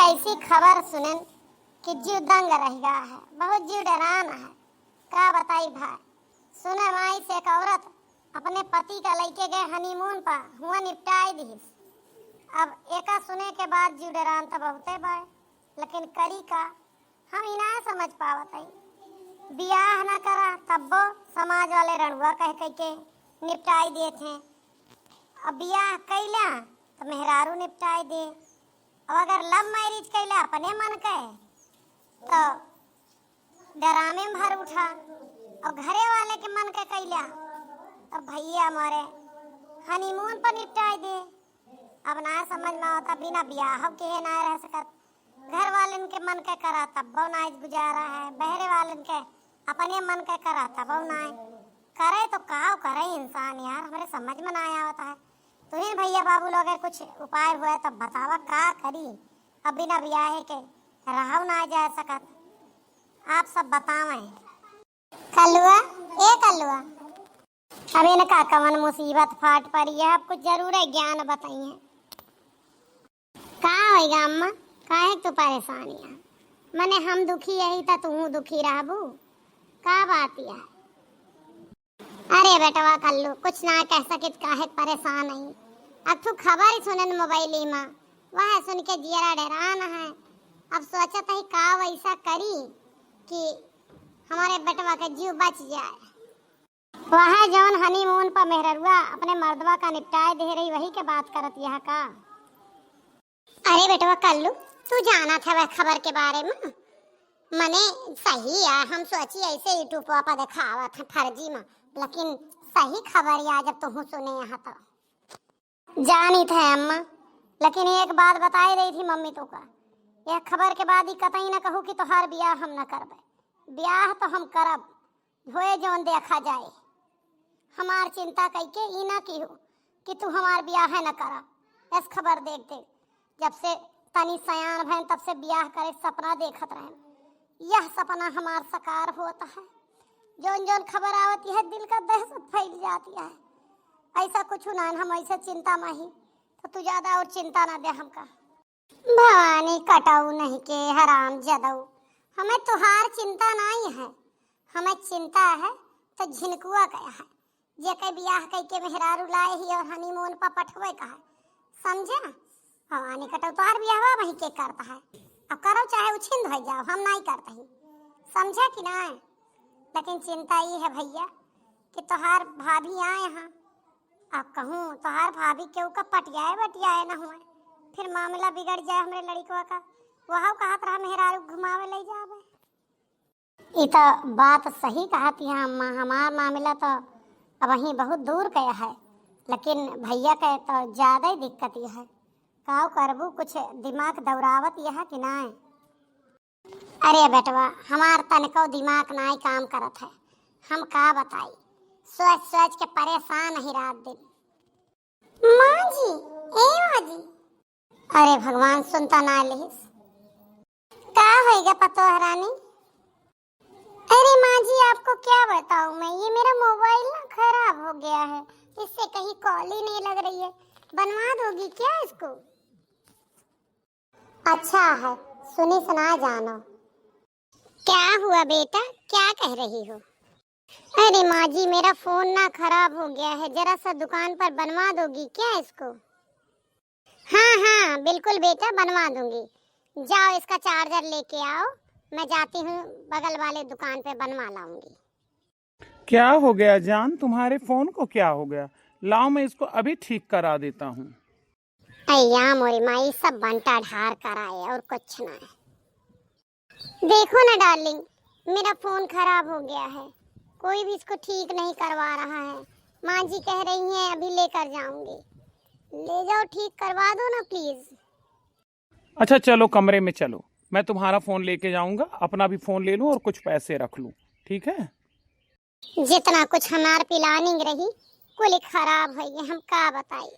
ऐसी खबर सुनन कि जीव दंग रह गया है, बहुत जीव डरान है। का बताई भाई, सुने माई से एक औरत अपने पति का लेके गए हनीमून पर, हुआ निपटाई दी। अब एका सुने के बाद जीव डरान तो बहुते बाय, लेकिन करी का हम ही ना समझ पावत है। बियाह न करा तब्बो समाज वाले रणुआ कह कह के निपटाई दिए थे। अब बियाह कैला तो मेहरारू निपटाई दे। अब अगर लव मैरिज कैला अपने मन के तो डरामे में भर उठा, और घरे वाले के मन के कैला तो भैया मारे हनीमून पर निपटाई दे। अब ना समझ में आता, बिना बियाह के ना रह सकत। घर वाले के मन के करा तब बहु ना गुजारा है, बहरे वाले के अपने मन के करा तब बहु ना करे तो का करे इंसान यार, हमारे समझ में ना आता है। तुम्हें भैया बाबू लोग कुछ उपाय हुआ तो बतावा का करी। अब बिना ब्याह के रहा ना जा सकत, आप सब बतावें। कलुआ ए कलुआ, अब इनका कवन मुसीबत फाट पड़ी है, अब कुछ जरूर है ज्ञान बताइए। का होगा अम्मा, काहे तू परेशानियाँ मने हम दुखी यही तो तू दुखी रहबू, का बात है। अरे बेटवा कल्लू कुछ ना कह सकित काहे परेशान नहीं। अब तू खबर ही सुनन मोबाइल में, वह सुन के जियरा डरान है। अब सोचत है का वैसा करी कि हमारे बेटवा का जीव बच जाए। वह जौन हनीमून पर मेहरुआ अपने मर्दवा का निपटाए दे रही, वही के बात करत यह का। अरे बेटवा कल्लू तू जाना था वह खबर के बारे में, मने सही है। हम सोची ऐसे यूट्यूब पर दिखावा था फर्जी में, लेकिन सही खबर या जब तुम सुने यहाँ तो जानी थे अम्मा। लेकिन एक बात बताई रही थी मम्मी तो का, यह खबर के बाद ही कतई न कहूँ कि तोहार ब्याह हम न करबे। ब्याह तो हम करब, होए जौन देखा जाए। हमार चिंता कई के ई ना की हो कि तू हमार ब्याह न करा। इस खबर देख देख जब से तनी सयान भैन तब से ब्याह करे सपना देखत रहे। यह सपना हमार साकार होता है। जौन जौन खबर आवती है दिल का दहशत फैल जाती है। ऐसा कुछ ना, हम ऐसे चिंता में ही तो तू ज्यादा और चिंता ना दे हमका। भवानी कटाऊ नहीं के हराम जदऊ, हमें तुहार चिंता नहीं है। हमें चिंता है तो झिनकुआ गया है, जे के ब्याह कई के मेहरारू लाए ही और हनीमून पर पठवे का है, समझे। भवानी कटाऊ तुहार ब्याह वही के करता है। अब करो चाहे उछिंद हो जाओ, हम नहीं करते ही, समझे कि ना। लेकिन चिंता ये है भैया कि तुहार भाभी आए यहाँ। अब कहूँ तुहार भाभी के का पटियाए बटियाए न हुए, फिर मामला बिगड़ जाए हमारे लड़कवा का। वह कहत रहा मेहरारू घुमावे ले जावे। ये तो बात सही कहती है अम्मा, हमार मामला तो अब वहीं बहुत दूर गया है, लेकिन भैया के तो ज्यादा ही दिक्कत यह है। काव करबू कुछ दिमाग दौरावत यह कि ना। अरे बेटवा हमार तनको दिमाग ना ही काम करत है, हम का बताई। सोच सोच के परेशान ही रात दिन। माँ जी ए माँ जी, अरे भगवान सुनता ना लिहिस, का होएगा पतो हरानी। अरे माँ जी आपको क्या बताऊं मैं, ये मेरा मोबाइल ना खराब हो गया है, इससे कहीं कॉल ही नहीं लग रही है। बनवा दोगी क्या इसको। अच्छा है, सुनी सुना जानो। क्या हुआ बेटा, क्या कह रही हो। अरे माँ जी मेरा फोन ना खराब हो गया है, जरा सा दुकान पर बनवा दोगी क्या इसको। हाँ हाँ बिल्कुल बेटा बनवा दूंगी, जाओ इसका चार्जर लेके आओ, मैं जाती हूँ बगल वाले दुकान पे बनवा लाऊंगी। क्या हो गया जान, तुम्हारे फोन को क्या हो गया। लाओ मैं इसको अभी ठीक करा देता हूँ। अय्या मोरी माई सब बंटा ढार कराए और कुछ ना है। देखो ना डार्लिंग मेरा फोन खराब हो गया है, कोई भी इसको ठीक नहीं करवा रहा है। माँ जी कह रही हैं अभी लेकर जाऊंगी, ले जाओ ठीक करवा दो ना प्लीज। अच्छा चलो कमरे में चलो, मैं तुम्हारा फोन लेके जाऊंगा, अपना भी फोन ले लूं और कुछ पैसे रख लूं, ठीक है। जितना कुछ हमार प्लानिंग रही कुल खराब है, हम का बताई।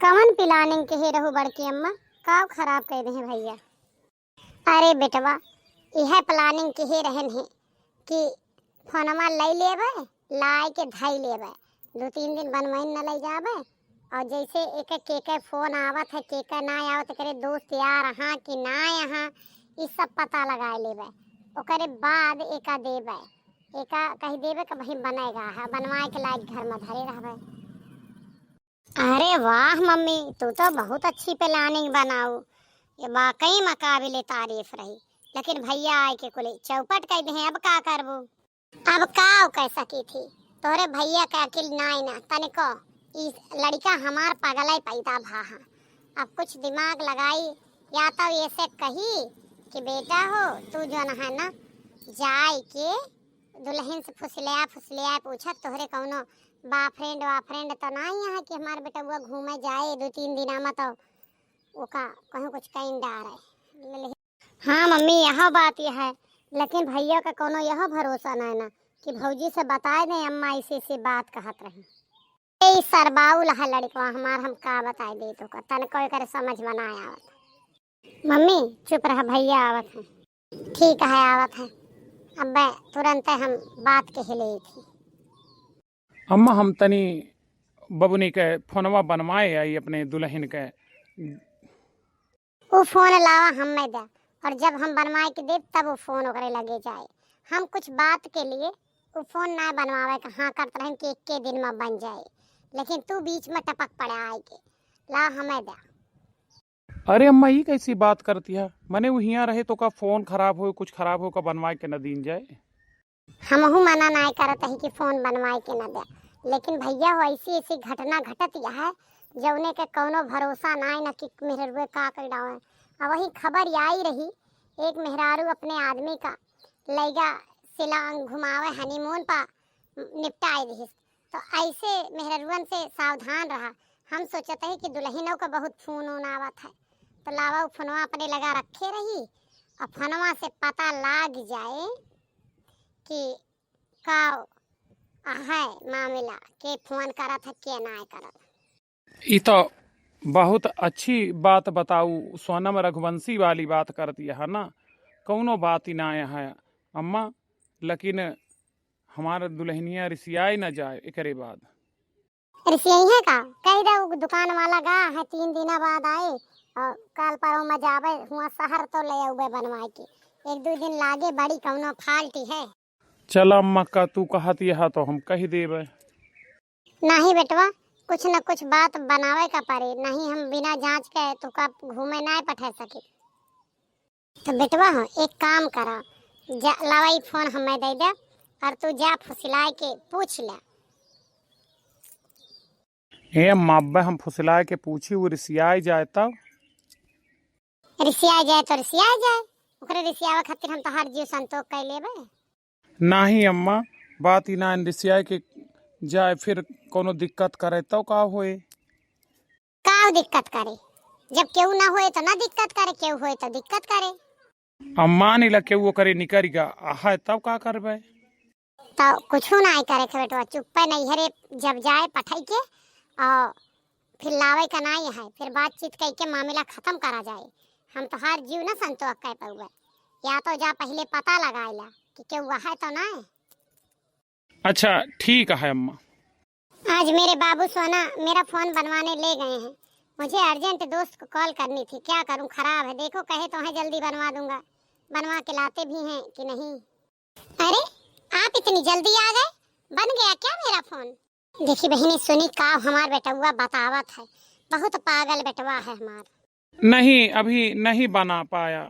कवन प्लानिंग के ही रहू बड़की अम्मा, का खराब कर दे भैया। अरे बेटवा यह प्लानिंग के ही रहन है कि फोनमा ले लेवे, लाए के धाई लेवे, 2-3 दिन बनवाइन न ले जावे, और जैसे एक के फोन आवत है के ना आवत करे दोस्त यार हाँ कि ना यहाँ ई सब पता लगा लेबे। ओकरे बाद एका देबे एका कही देबे कि भाई बनेगा है बनवाए के लायक घर में धरे रहबे। अरे वाह मम्मी तू तो बहुत अच्छी प्लानिंग बनाऊ, ये वाकई में काबिले तारीफ रही। लेकिन भैया आए के कुले चौपट कर दे अब का करबू। अब का कह सकी थी तोरे भैया का अकिल नाई ना तनिको इस लड़का हमार पगलाई पैदा भा। अब कुछ दिमाग लगाई या तो ऐसे कही कि बेटा हो तू जो है ना जाए के दुल्हन से फुसलिया पूछत तोहरे कौनो फ्रेंड तो नहीं है कि हमार बेटा वो घूमे जाए 2-3 दिन में तो वो का कहूँ कुछ कहीं डार है। हाँ मम्मी यह बात यह है, लेकिन भैया का कोनो यह भरोसा नहीं ना कि भौजी से बताए दे अम्मा इसी बात कहत रही। ए सरबाउल है लड़का हमार हम का बताए दे तो का तन कोई करे समझ बनाया आवत। मम्मी चुप रह भैया आवत है। ठीक है आवत है। अब तुरंत हम बात के हिले थी। अम्मा हम तनी बबुनी के फोनवा बनवाए आई अपने दुल्हन के। वो फोन लावा हम में दे और जब हम बनवाए के देव तब वो फोन ओकरे लगे जाए। हम कुछ बात के लिए वो फोन ना बनवावे कहाँ करते रहें कि एक दिन में बन जाए, लेकिन तू बीच में टपक पड़ा आए के ला हमें दे। अरे अम्मा ये कैसी बात करती है, मने वो हिया रहे तो का फोन खराब हो कुछ खराब हो का बनवाए के न दीन जाए। हमहू मना नहीं करत है कि फोन बनवाए के न दे, लेकिन भैया हो ऐसी घटना घटत यह है जौने के कोनो भरोसा नहीं न कि मेहरुए का कर डावे। अब वही खबर आई रही एक मेहरारू अपने आदमी का लैगा शिलांग घुमावे हनीमून पा निपटाए रही। तो ऐसे मेहरुअन से सावधान रहा। हम सोचते हैं कि दुल्हनों का बहुत फोन ऊन आवत है तो लावा फोनवा अपने लगा रखे रही और फोनवा से पता लाग जाए कि का है मामला के फोन करत है के ना करत। ये तो बहुत अच्छी बात बताऊ सोनम रघुवंशी वाली बात करती है ना, कौनो बात ही ना है अम्मा। लेकिन हमारा दुल्हनिया रिसियाई न जाए एकरे बाद। रिसियाई है का कह दो दुकान वाला गा है 3 दिन बाद आए और काल पर में जावे हुआ शहर तो ले आवे बनवाए के 1-2 दिन लागे बड़ी कौनो फाल्टी है। चल अम्मा का तू कहती है तो हम कह देवे। नहीं बेटवा कुछ न कुछ बात बनावे का पड़े, नहीं हम बिना जांच के तो कब घूमे ना पठा सके। तो बेटवा हो एक काम करा लवाई फोन हमें दे दे और तू जा फुसलाए के पूछ ले। हे अम्मा अब्बा हम फुसलाए के पूछी वो रिसियाई जाए तब। रिसिया जाए तो रिसिया जाए ओकरे रिसियावे खातिर हम तो हर जीव संतोष कर लेबे। नहीं अम्मा बात ही ना रिसियाई के जाए फिर कोनो दिक्कत करे तो का होए। का दिक्कत करे जब केहू ना होए तो ना दिक्कत करे, केहू होए तो दिक्कत करे। अम्मा नहीं लगे वो करे निकरिगा है तब का करबे। तो कुछ ना आई करे बेटवा चुप्पे नहीं हरे जब जाए पठाई के और फिर लावे का नहीं है फिर बातचीत कह के मामला खत्म करा जाए। हम तो हर जीव ना संतोष कह पाऊंगा, या तो जा पहले पता लगाएला कि केहू है तो ना। अच्छा ठीक है अम्मा। आज मेरे बाबू सोना मेरा फोन बनवाने ले गए हैं। मुझे अर्जेंट दोस्त को कॉल करनी थी, क्या करूं खराब है देखो कहे तो है जल्दी बनवा दूंगा, बनवा के लाते भी हैं कि नहीं। अरे आप इतनी जल्दी आ गए, बन गया क्या मेरा फोन। देखी बहनी सुनी का हमार बेटवा बतावत है, बहुत पागल बेटवा है हमार। नहीं अभी नहीं बना पाया।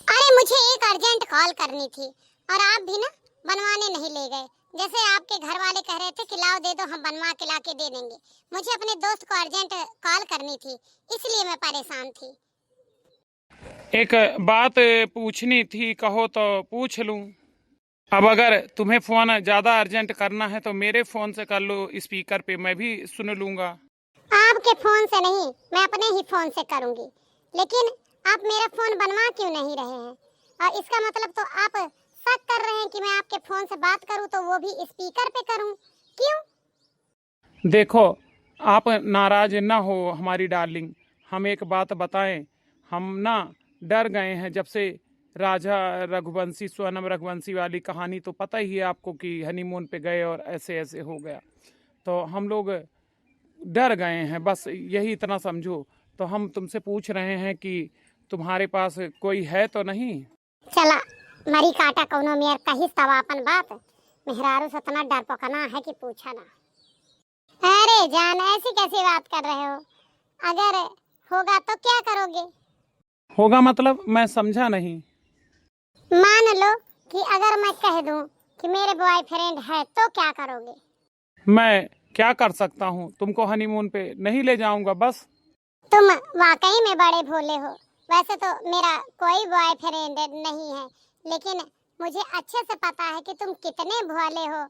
अरे मुझे एक अर्जेंट कॉल करनी थी और आप भी ना बनवाने नहीं ले गए। जैसे आपके घर वाले कह रहे थे कि लाओ दे दो हम बनवा के लाके दे देंगे, मुझे अपने दोस्त को अर्जेंट कॉल करनी थी इसलिए मैं परेशान थी। एक बात पूछनी थी कहो तो पूछ लूं। अब अगर तुम्हें फोन ज्यादा अर्जेंट करना है तो मेरे फोन से कर लो, स्पीकर पे मैं भी सुन लूंगा। आपके फोन से नहीं मैं अपने ही फोन से करूंगी, लेकिन आप मेरा फोन बनवा क्यों नहीं रहे हैं। और इसका मतलब तो आप शक कर रहे हैं कि मैं आपके फोन से बात करूं तो वो भी स्पीकर पे करूं, क्यों। देखो आप नाराज ना हो हमारी डार्लिंग, हम एक बात बताएं, हम ना डर गए हैं जब से राजा रघुवंशी सोनम रघुवंशी वाली कहानी तो पता ही है आपको कि हनीमून पे गए और ऐसे ऐसे हो गया। तो हम लोग डर गए हैं, बस यही इतना समझो। तो हम तुमसे पूछ रहे हैं कि तुम्हारे पास कोई है तो नहीं? चला मरी काटा कौनो मेयर कही तवा अपन बात मेहरारू से इतना डर पकना है कि पूछा ना। अरे जान ऐसी कैसी बात कर रहे हो? अगर होगा तो क्या करोगे? होगा मतलब मैं समझा नहीं। मान लो कि अगर मैं कह दूं कि मेरे बॉयफ्रेंड है तो क्या करोगे? मैं क्या कर सकता हूँ? तुमको हनीमून पे नहीं ले जाऊंगा बस। तुम वाकई में बड़े भोले हो। वैसे तो मेरा कोई बॉयफ्रेंड नहीं है, लेकिन मुझे अच्छे से पता है कि तुम कितने भोले हो।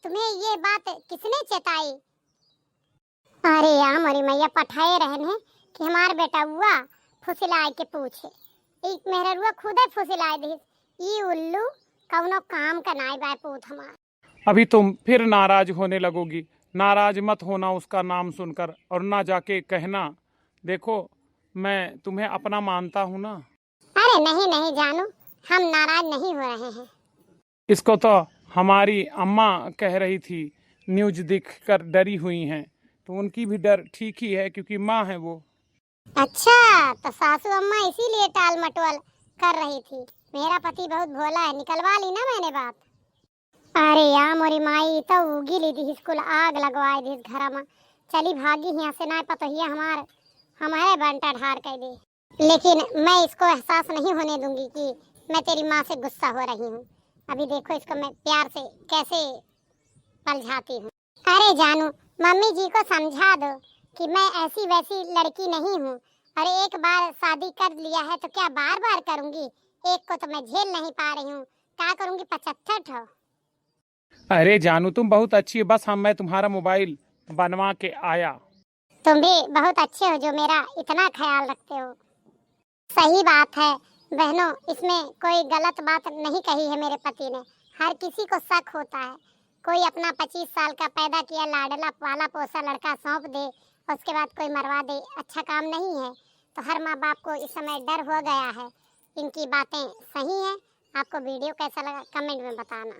तुम्हें ये बात किसने चेताई? अरे यार मोरी मैया पठाए रहने कि हमार बेटा हुआ फुसिलाए के पूछे। एक मेहरुआ खुद ही फुसिलाए दी। ई उल्लू कौनो काम का नाई बाय पूत हमार। अभी तुम फिर नाराज होने लगोगी। नाराज मत होना उसका नाम सुनकर, और ना जाके कहना। देखो मैं तुम्हें अपना मानता हूँ ना। अरे नहीं नहीं जानू, हम नाराज नहीं हो रहे हैं। इसको तो हमारी अम्मा कह रही थी, न्यूज दिख कर डरी हुई हैं। तो उनकी भी डर ठीक ही है, क्योंकि माँ है वो। अच्छा तो सासू अम्मा इसीलिए टाल मटोल कर रही थी। मेरा पति बहुत भोला है, निकलवा ली ना मैंने बात। अरे यार मोरी माई तो उगी ली थी स्कूल आग लगवाई दी घर में। चली भागी यहाँ से ना पतोहिया हमारे बंटा ढार कर दी। लेकिन मैं इसको एहसास नहीं होने दूंगी कि मैं तेरी माँ से गुस्सा हो रही हूँ। अभी देखो इसको मैं प्यार से कैसे पलझाती हूँ। अरे जानू मम्मी जी को समझा दो कि मैं ऐसी वैसी लड़की नहीं हूँ, और एक बार शादी कर लिया है तो क्या बार बार करूंगी? एक को तो मैं झेल नहीं पा रही हूँ, क्या करूंगी 75 ठो। अरे जानू तुम बहुत अच्छी है, बस मैं तुम्हारा मोबाइल बनवा के आया। तुम भी बहुत अच्छे हो जो मेरा इतना ख्याल रखते हो। सही बात है बहनों, इसमें कोई गलत बात नहीं कही है मेरे पति ने। हर किसी को शक होता है। कोई अपना 25 साल का पैदा किया लाडला पाला पोसा लड़का सौंप दे, उसके बाद कोई मरवा दे, अच्छा काम नहीं है। तो हर माँ बाप को इस समय डर हो गया है। इनकी बातें सही हैं। आपको वीडियो कैसा लगा कमेंट में बताना।